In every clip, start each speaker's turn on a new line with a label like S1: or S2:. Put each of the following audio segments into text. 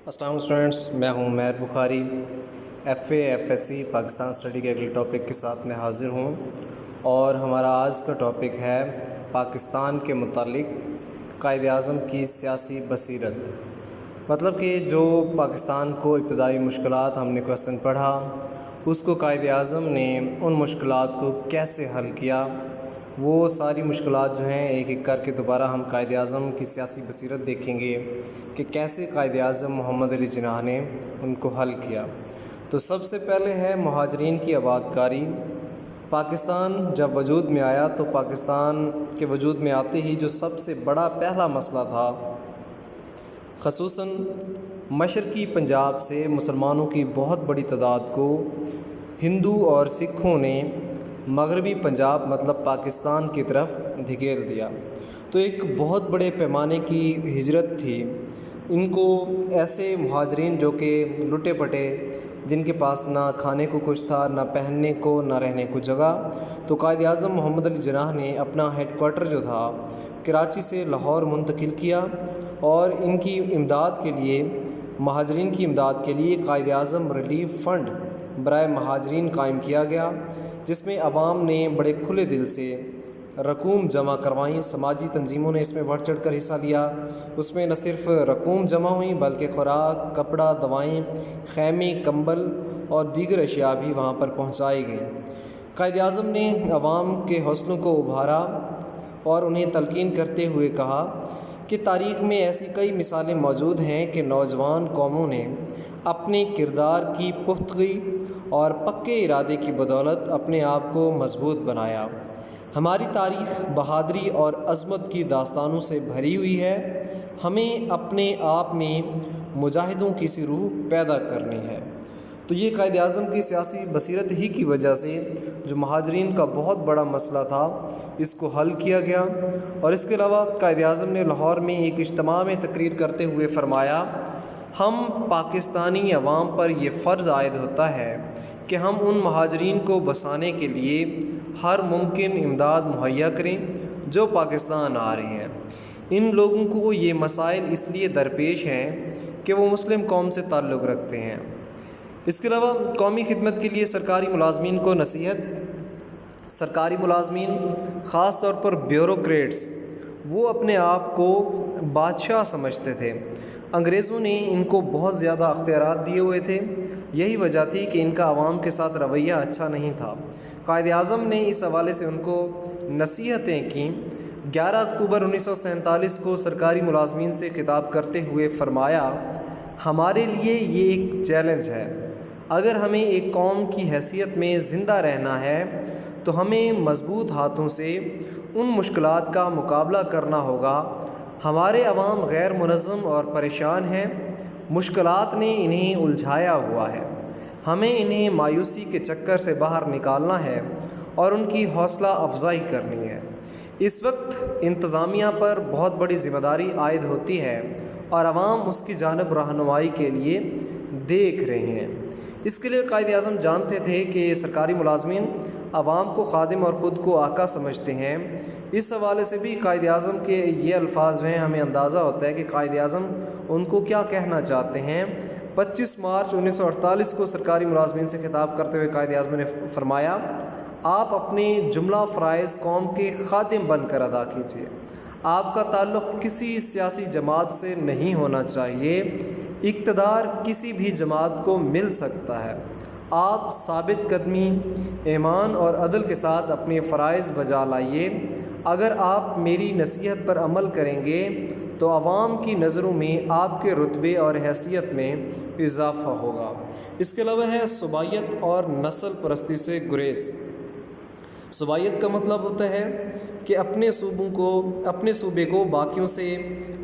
S1: السلام علیکم اسٹوڈنٹس، میں ہوں مہر بخاری FA FSC پاکستان اسٹڈی کے اگلے ٹاپک کے ساتھ میں حاضر ہوں، اور ہمارا آج کا ٹاپک ہے پاکستان کے متعلق قائد اعظم کی سیاسی بصیرت۔ مطلب کہ جو پاکستان کو ابتدائی مشکلات ہم نے کویسچن پڑھا، اس کو قائد اعظم نے ان مشکلات کو کیسے حل کیا، وہ ساری مشکلات جو ہیں ایک ایک کر کے دوبارہ ہم قائد اعظم کی سیاسی بصیرت دیکھیں گے کہ کیسے قائد اعظم محمد علی جناح نے ان کو حل کیا۔ تو سب سے پہلے ہے مہاجرین کی آباد کاری۔ پاکستان جب وجود میں آیا تو پاکستان کے وجود میں آتے ہی جو سب سے بڑا پہلا مسئلہ تھا، خصوصاً مشرقی پنجاب سے مسلمانوں کی بہت بڑی تعداد کو ہندو اور سکھوں نے مغربی پنجاب مطلب پاکستان کی طرف دھکیل دیا۔ تو ایک بہت بڑے پیمانے کی ہجرت تھی۔ ان کو ایسے مہاجرین جو کہ لٹے پٹے، جن کے پاس نہ کھانے کو کچھ تھا، نہ پہننے کو، نہ رہنے کو جگہ، تو قائد اعظم محمد علی جناح نے اپنا ہیڈ کوارٹر جو تھا کراچی سے لاہور منتقل کیا، اور ان کی امداد کے لیے، مہاجرین کی امداد کے لیے قائد اعظم ریلیف فنڈ برائے مہاجرین قائم کیا گیا، جس میں عوام نے بڑے کھلے دل سے رقوم جمع کروائیں۔ سماجی تنظیموں نے اس میں بڑھ چڑھ کر حصہ لیا۔ اس میں نہ صرف رقوم جمع ہوئیں بلکہ خوراک، کپڑا، دوائیں، خیمے، کمبل اور دیگر اشیاء بھی وہاں پر پہنچائی گئیں۔ قائد اعظم نے عوام کے حوصلوں کو ابھارا اور انہیں تلقین کرتے ہوئے کہا کہ تاریخ میں ایسی کئی مثالیں موجود ہیں کہ نوجوان قوموں نے اپنے کردار کی پختگی اور پکے ارادے کی بدولت اپنے آپ کو مضبوط بنایا۔ ہماری تاریخ بہادری اور عظمت کی داستانوں سے بھری ہوئی ہے۔ ہمیں اپنے آپ میں مجاہدوں کی سی روح پیدا کرنی ہے۔ تو یہ قائد اعظم کی سیاسی بصیرت ہی کی وجہ سے جو مہاجرین کا بہت بڑا مسئلہ تھا، اس کو حل کیا گیا۔ اور اس کے علاوہ قائد اعظم نے لاہور میں ایک اجتماع میں تقریر کرتے ہوئے فرمایا، ہم پاکستانی عوام پر یہ فرض عائد ہوتا ہے کہ ہم ان مہاجرین کو بسانے کے لیے ہر ممکن امداد مہیا کریں جو پاکستان آ رہے ہیں۔ ان لوگوں کو یہ مسائل اس لیے درپیش ہیں کہ وہ مسلم قوم سے تعلق رکھتے ہیں۔ اس کے علاوہ قومی خدمت کے لیے سرکاری ملازمین کو نصیحت۔ سرکاری ملازمین، خاص طور پر بیوروکریٹس، وہ اپنے آپ کو بادشاہ سمجھتے تھے۔ انگریزوں نے ان کو بہت زیادہ اختیارات دیے ہوئے تھے۔ یہی وجہ تھی کہ ان کا عوام کے ساتھ رویہ اچھا نہیں تھا۔ قائد اعظم نے اس حوالے سے ان کو نصیحتیں کیں۔ 11 اکتوبر 1947 کو سرکاری ملازمین سے خطاب کرتے ہوئے فرمایا، ہمارے لیے یہ ایک چیلنج ہے۔ اگر ہمیں ایک قوم کی حیثیت میں زندہ رہنا ہے تو ہمیں مضبوط ہاتھوں سے ان مشکلات کا مقابلہ کرنا ہوگا۔ ہمارے عوام غیر منظم اور پریشان ہیں۔ مشکلات نے انہیں الجھایا ہوا ہے۔ ہمیں انہیں مایوسی کے چکر سے باہر نکالنا ہے اور ان کی حوصلہ افزائی کرنی ہے۔ اس وقت انتظامیہ پر بہت بڑی ذمہ داری عائد ہوتی ہے اور عوام اس کی جانب رہنمائی کے لیے دیکھ رہے ہیں۔ اس کے لیے قائد اعظم جانتے تھے کہ سرکاری ملازمین عوام کو خادم اور خود کو آقا سمجھتے ہیں۔ اس حوالے سے بھی قائد اعظم کے یہ الفاظ ہیں، ہمیں اندازہ ہوتا ہے کہ قائد اعظم ان کو کیا کہنا چاہتے ہیں۔ 25 مارچ 1948 کو سرکاری ملازمین سے خطاب کرتے ہوئے قائد اعظم نے فرمایا، آپ اپنے جملہ فرائض قوم کے خادم بن کر ادا کیجیے۔ آپ کا تعلق کسی سیاسی جماعت سے نہیں ہونا چاہیے۔ اقتدار کسی بھی جماعت کو مل سکتا ہے۔ آپ ثابت قدمی، ایمان اور عدل کے ساتھ اپنے فرائض بجا لائیے۔ اگر آپ میری نصیحت پر عمل کریں گے تو عوام کی نظروں میں آپ کے رتبے اور حیثیت میں اضافہ ہوگا۔ اس کے علاوہ ہے صوبائیت اور نسل پرستی سے گریز۔ صوبائیت کا مطلب ہوتا ہے کہ اپنے صوبے کو باقیوں سے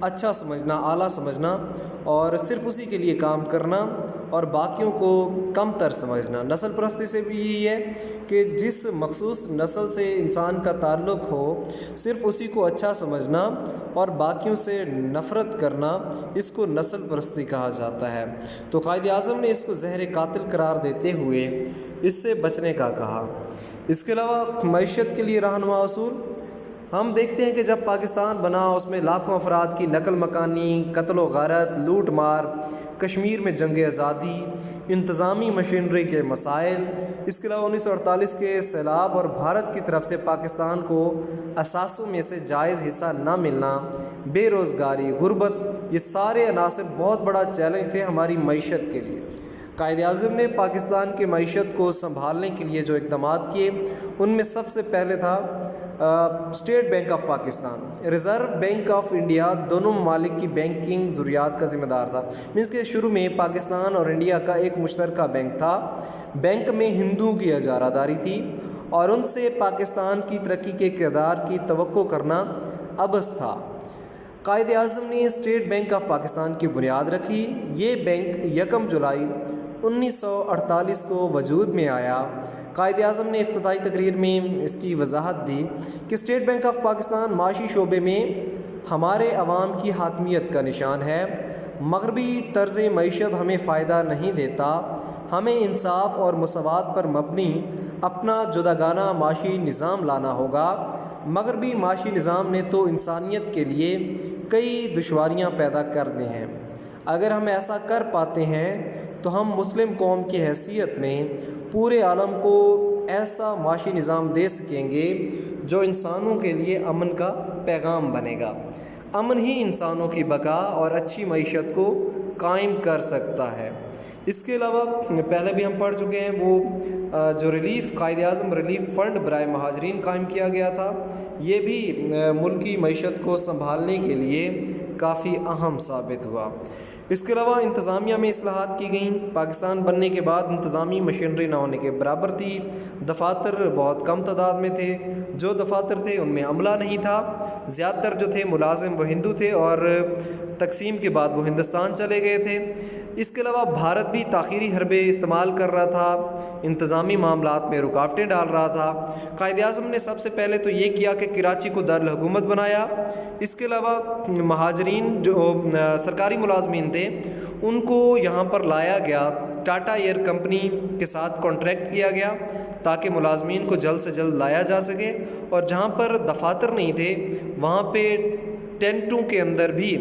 S1: اچھا سمجھنا، اعلیٰ سمجھنا اور صرف اسی کے لیے کام کرنا اور باقیوں کو کم تر سمجھنا۔ نسل پرستی سے بھی یہی ہے کہ جس مخصوص نسل سے انسان کا تعلق ہو صرف اسی کو اچھا سمجھنا اور باقیوں سے نفرت کرنا، اس کو نسل پرستی کہا جاتا ہے۔ تو قائد اعظم نے اس کو زہر قاتل قرار دیتے ہوئے اس سے بچنے کا کہا۔ اس کے علاوہ معیشت کے لیے رہنما اصول۔ ہم دیکھتے ہیں کہ جب پاکستان بنا اس میں لاکھوں افراد کی نقل مکانی، قتل و غارت، لوٹ مار، کشمیر میں جنگ آزادی، انتظامی مشینری کے مسائل، اس کے علاوہ 1948 کے سیلاب اور بھارت کی طرف سے پاکستان کو اثاثوں میں سے جائز حصہ نہ ملنا، بے روزگاری، غربت، یہ سارے عناصر بہت بڑا چیلنج تھے ہماری معیشت کے لیے۔ قائد اعظم نے پاکستان کی معیشت کو سنبھالنے کے لیے جو اقدامات کیے ان میں سب سے پہلے تھا state bank of Pakistan, reserve bank of India دونوں ممالک کی بینکنگ ضروریات کا ذمہ دار تھا۔ مینس کہ شروع میں پاکستان اور انڈیا کا ایک مشترکہ بینک تھا، بینک میں ہندوؤں کی اجارہ داری تھی اور ان سے پاکستان کی ترقی کے کردار کی توقع کرنا عبث تھا۔ قائد اعظم نے اسٹیٹ بینک آف پاکستان کی بنیاد رکھی۔ یہ بینک 1 جولائی 1948 کو وجود میں آیا۔ قائد اعظم نے افتتاحی تقریر میں اس کی وضاحت دی کہ اسٹیٹ بینک آف پاکستان معاشی شعبے میں ہمارے عوام کی حاکمیت کا نشان ہے۔ مغربی طرز معیشت ہمیں فائدہ نہیں دیتا، ہمیں انصاف اور مساوات پر مبنی اپنا جداگانہ معاشی نظام لانا ہوگا۔ مغربی معاشی نظام نے تو انسانیت کے لیے کئی دشواریاں پیدا کر دی ہیں۔ اگر ہم ایسا کر پاتے ہیں تو ہم مسلم قوم کی حیثیت میں پورے عالم کو ایسا معاشی نظام دے سکیں گے جو انسانوں کے لیے امن کا پیغام بنے گا۔ امن ہی انسانوں کی بقا اور اچھی معیشت کو قائم کر سکتا ہے۔ اس کے علاوہ پہلے بھی ہم پڑھ چکے ہیں وہ جو قائد اعظم ریلیف فنڈ برائے مہاجرین قائم کیا گیا تھا، یہ بھی ملک کی معیشت کو سنبھالنے کے لیے کافی اہم ثابت ہوا۔ اس کے علاوہ انتظامیہ میں اصلاحات کی گئیں۔ پاکستان بننے کے بعد انتظامی مشینری نہ ہونے کے برابر تھی، دفاتر بہت کم تعداد میں تھے، جو دفاتر تھے ان میں عملہ نہیں تھا، زیادہ تر جو تھے ملازم وہ ہندو تھے اور تقسیم کے بعد وہ ہندوستان چلے گئے تھے۔ اس کے علاوہ بھارت بھی تاخیری حربے استعمال کر رہا تھا، انتظامی معاملات میں رکاوٹیں ڈال رہا تھا۔ قائد اعظم نے سب سے پہلے تو یہ کیا کہ کراچی کو دارالحکومت بنایا۔ اس کے علاوہ مہاجرین جو سرکاری ملازمین تھے ان کو یہاں پر لایا گیا، ٹاٹا ایئر کمپنی کے ساتھ کانٹریکٹ کیا گیا تاکہ ملازمین کو جلد سے جلد لایا جا سکے، اور جہاں پر دفاتر نہیں تھے وہاں پہ ٹینٹوں کے اندر بھی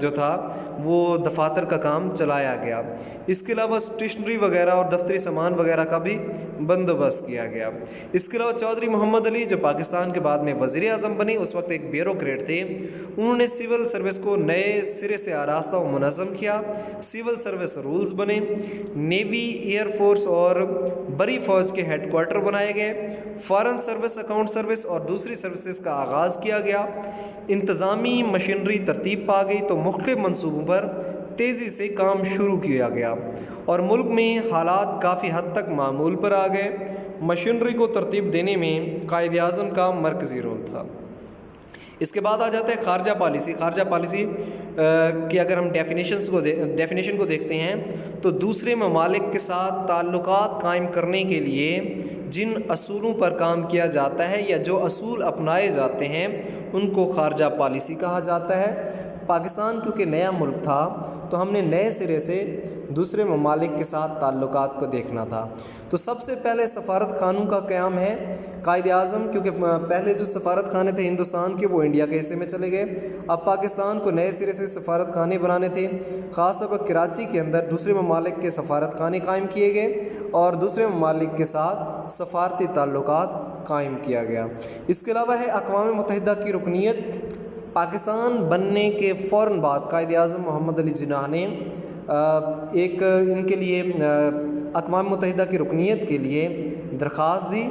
S1: جو تھا وہ دفاتر کا کام چلایا گیا۔ اس کے علاوہ اسٹیشنری وغیرہ اور دفتری سامان وغیرہ کا بھی بندوبست کیا گیا۔ اس کے علاوہ چودھری محمد علی جو پاکستان کے بعد میں وزیر اعظم بنے، اس وقت ایک بیوروکریٹ تھے، انہوں نے سول سروس کو نئے سرے سے آراستہ و منظم کیا۔ سول سروس رولز بنے، نیوی، ایئر فورس اور بری فوج کے ہیڈ کوارٹر بنائے گئے، فارن سروس، اکاؤنٹ سروس اور دوسری سروسز کا آغاز کیا گیا۔ انتظامی مشینری ترتیب پا گئی تو مختلف منصوبوں پر تیزی سے کام شروع کیا گیا اور ملک میں حالات کافی حد تک معمول پر آ گئے۔ مشینری کو ترتیب دینے میں قائد اعظم کا مرکزی رول تھا۔ اس کے بعد آ جاتا ہے خارجہ پالیسی۔ خارجہ پالیسی کی اگر ہم ڈیفینیشن کو دیکھتے ہیں تو دوسرے ممالک کے ساتھ تعلقات قائم کرنے کے لیے جن اصولوں پر کام کیا جاتا ہے یا جو اصول اپنائے جاتے ہیں ان کو خارجہ پالیسی کہا جاتا ہے۔ پاکستان کیونکہ نیا ملک تھا تو ہم نے نئے سرے سے دوسرے ممالک کے ساتھ تعلقات کو دیکھنا تھا۔ تو سب سے پہلے سفارت خانوں کا قیام ہے۔ قائد اعظم کیونکہ پہلے جو سفارت خانے تھے ہندوستان کے وہ انڈیا کے حصے میں چلے گئے، اب پاکستان کو نئے سرے سے سفارت خانے بنانے تھے۔ خاص طور پر کراچی کے اندر دوسرے ممالک کے سفارت خانے قائم کیے گئے اور دوسرے ممالک کے ساتھ سفارتی تعلقات قائم کیا گیا۔ اس کے علاوہ ہے اقوام متحدہ کی رکنیت۔ پاکستان بننے کے فوراً بعد قائد اعظم محمد علی جناح نے ایک ان کے لیے اقوام متحدہ کی رکنیت کے لیے درخواست دی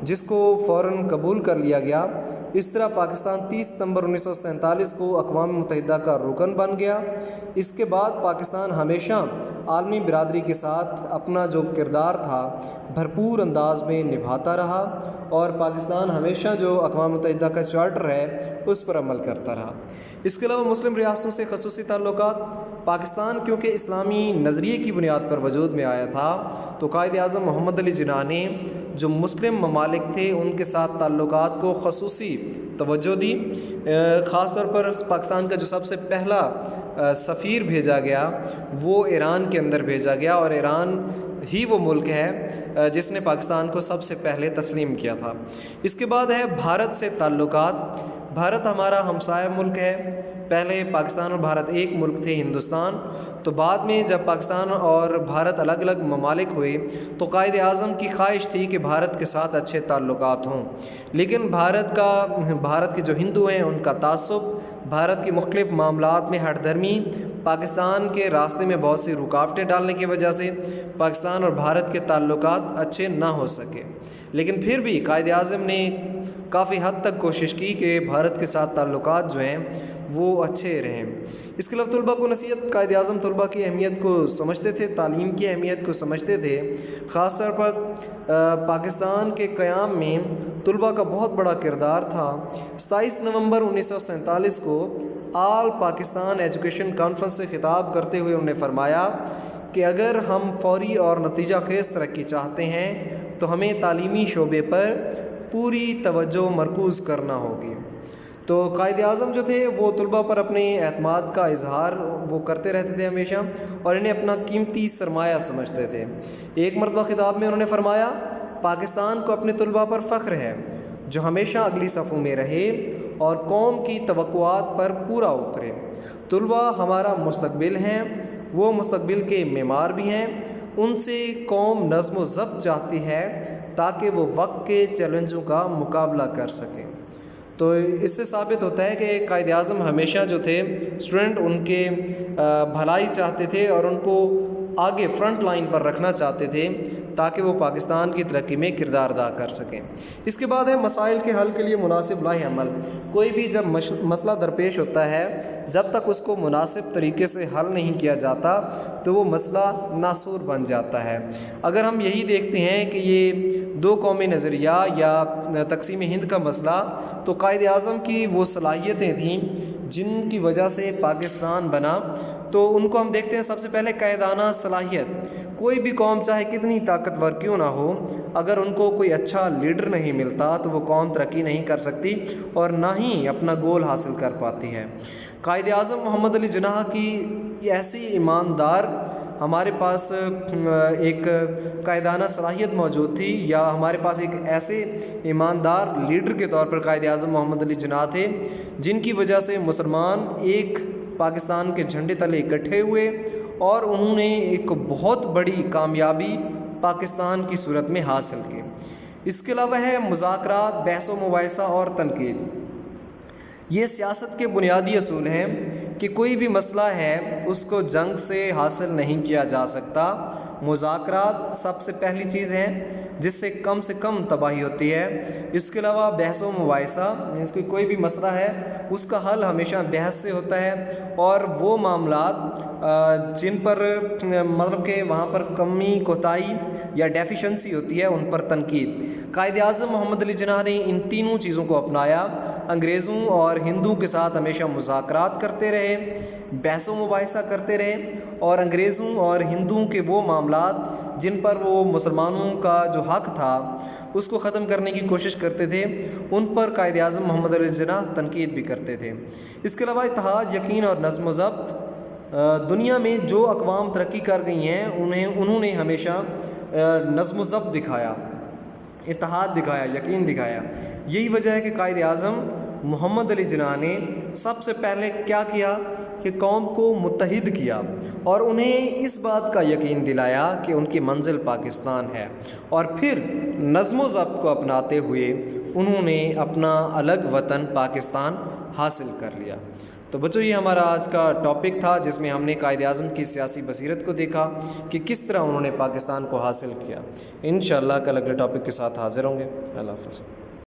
S1: جس کو فوراً قبول کر لیا گیا۔ اس طرح پاکستان 30 ستمبر 1947 کو اقوام متحدہ کا رکن بن گیا۔ اس کے بعد پاکستان ہمیشہ عالمی برادری کے ساتھ اپنا جو کردار تھا بھرپور انداز میں نبھاتا رہا اور پاکستان ہمیشہ جو اقوام متحدہ کا چارٹر ہے اس پر عمل کرتا رہا۔ اس کے علاوہ مسلم ریاستوں سے خصوصی تعلقات۔ پاکستان کیونکہ اسلامی نظریے کی بنیاد پر وجود میں آیا تھا تو قائد اعظم محمد علی جناح نے جو مسلم ممالک تھے ان کے ساتھ تعلقات کو خصوصی توجہ دی۔ خاص طور پر پاکستان کا جو سب سے پہلا سفیر بھیجا گیا وہ ایران کے اندر بھیجا گیا اور ایران ہی وہ ملک ہے جس نے پاکستان کو سب سے پہلے تسلیم کیا تھا۔ اس کے بعد ہے بھارت سے تعلقات۔
S2: بھارت ہمارا ہمسایہ ملک ہے۔ پہلے پاکستان اور بھارت ایک ملک تھے، ہندوستان، تو بعد میں جب پاکستان اور بھارت الگ الگ ممالک ہوئے تو قائد اعظم کی خواہش تھی کہ بھارت کے ساتھ اچھے تعلقات ہوں، لیکن بھارت کے جو ہندو ہیں ان کا تعصب، بھارت کی مختلف معاملات میں ہٹ دھرمی، پاکستان کے راستے میں بہت سی رکاوٹیں ڈالنے کی وجہ سے پاکستان اور بھارت کے تعلقات اچھے نہ ہو سکے۔ لیکن پھر بھی قائد اعظم نے کافی حد تک کوشش کی کہ بھارت کے ساتھ تعلقات جو ہیں وہ اچھے رہیں۔ اس کے علاوہ طلباء کو نصیحت، قائد اعظم طلباء کی اہمیت کو سمجھتے تھے، تعلیم کی اہمیت کو سمجھتے تھے۔ خاص طور پر پاکستان کے قیام میں طلباء کا بہت بڑا کردار تھا۔ 27 نومبر 1947 کو آل پاکستان ایجوکیشن کانفرنس سے خطاب کرتے ہوئے انہوں نے فرمایا کہ اگر ہم فوری اور نتیجہ خیز ترقی چاہتے ہیں تو ہمیں تعلیمی شعبے پر پوری توجہ مرکوز کرنا ہوگی۔ تو قائد اعظم جو تھے وہ طلباء پر اپنے اعتماد کا اظہار وہ کرتے رہتے تھے ہمیشہ، اور انہیں اپنا قیمتی سرمایہ سمجھتے تھے۔ ایک مرتبہ خطاب میں انہوں نے فرمایا، پاکستان کو اپنے طلباء پر فخر ہے جو ہمیشہ اگلی صفوں میں رہے اور قوم کی توقعات پر پورا اترے۔ طلباء ہمارا مستقبل ہیں، وہ مستقبل کے معمار بھی ہیں۔ ان سے قوم نظم و ضبط چاہتی ہے تاکہ وہ وقت کے چیلنجوں کا مقابلہ کر سکیں۔ تو اس سے ثابت ہوتا ہے کہ قائد اعظم ہمیشہ جو تھے اسٹوڈنٹ ان کے بھلائی چاہتے تھے اور ان کو آگے فرنٹ لائن پر رکھنا چاہتے تھے تاکہ وہ پاکستان کی ترقی میں کردار ادا کر سکیں۔ اس کے بعد ہے مسائل کے حل کے لیے مناسب لاہ عمل۔ کوئی بھی جب مسئلہ درپیش ہوتا ہے، جب تک اس کو مناسب طریقے سے حل نہیں کیا جاتا تو وہ مسئلہ ناسور بن جاتا ہے۔ اگر ہم یہی دیکھتے ہیں کہ یہ دو قومی نظریہ یا تقسیم ہند کا مسئلہ، تو قائد اعظم کی وہ صلاحیتیں تھیں جن کی وجہ سے پاکستان بنا، تو ان کو ہم دیکھتے ہیں۔ سب سے پہلے قائدانہ صلاحیت۔ کوئی بھی قوم چاہے کتنی طاقتور کیوں نہ ہو، اگر ان کو کوئی اچھا لیڈر نہیں ملتا تو وہ قوم ترقی نہیں کر سکتی اور نہ ہی اپنا گول حاصل کر پاتی ہے۔ قائد اعظم محمد علی جناح کی ایسی ایماندار ہمارے پاس ایک قائدانہ صلاحیت موجود تھی، یا ہمارے پاس ایک ایسے ایماندار لیڈر کے طور پر قائد اعظم محمد علی جناح تھے جن کی وجہ سے مسلمان ایک پاکستان کے جھنڈے تلے اکٹھے ہوئے اور انہوں نے ایک بہت بڑی کامیابی پاکستان کی صورت میں حاصل کی۔ اس کے علاوہ ہے مذاکرات، بحث و مباحثہ اور تنقید۔ یہ سیاست کے بنیادی اصول ہیں کہ کوئی بھی مسئلہ ہے اس کو جنگ سے حاصل نہیں کیا جا سکتا۔ مذاکرات سب سے پہلی چیز ہے جس سے کم تباہی ہوتی ہے۔ اس کے علاوہ بحث و مباحثہ، اس کی کوئی بھی مسئلہ ہے اس کا حل ہمیشہ بحث سے ہوتا ہے، اور وہ معاملات جن پر مطلب کہ وہاں پر کمی کوتاہی یا ڈیفیشنسی ہوتی ہے ان پر تنقید۔ قائد اعظم محمد علی جناح نے ان تینوں چیزوں کو اپنایا۔ انگریزوں اور ہندوؤں کے ساتھ ہمیشہ مذاکرات کرتے رہے، بحث و مباحثہ کرتے رہے، اور انگریزوں اور ہندوؤں کے وہ معاملات جن پر وہ مسلمانوں کا جو حق تھا اس کو ختم کرنے کی کوشش کرتے تھے، ان پر قائد اعظم محمد علی جناح تنقید بھی کرتے تھے۔ اس کے علاوہ اتحاد، یقین اور نظم و ضبط۔ دنیا میں جو اقوام ترقی کر گئی ہیں انہوں نے ہمیشہ نظم و ضبط دکھایا، اتحاد دکھایا، یقین دکھایا۔ یہی وجہ ہے کہ قائد اعظم محمد علی جناح نے سب سے پہلے کیا کیا کہ قوم کو متحد کیا اور انہیں اس بات کا یقین دلایا کہ ان کی منزل پاکستان ہے، اور پھر نظم و ضبط کو اپناتے ہوئے انہوں نے اپنا الگ وطن پاکستان حاصل کر لیا۔ تو بچوں، یہ ہمارا آج کا ٹاپک تھا جس میں ہم نے قائد اعظم کی سیاسی بصیرت کو دیکھا کہ کس طرح انہوں نے پاکستان کو حاصل کیا۔ انشاءاللہ کل اگلے ٹاپک کے ساتھ حاضر ہوں گے۔ اللہ حافظ۔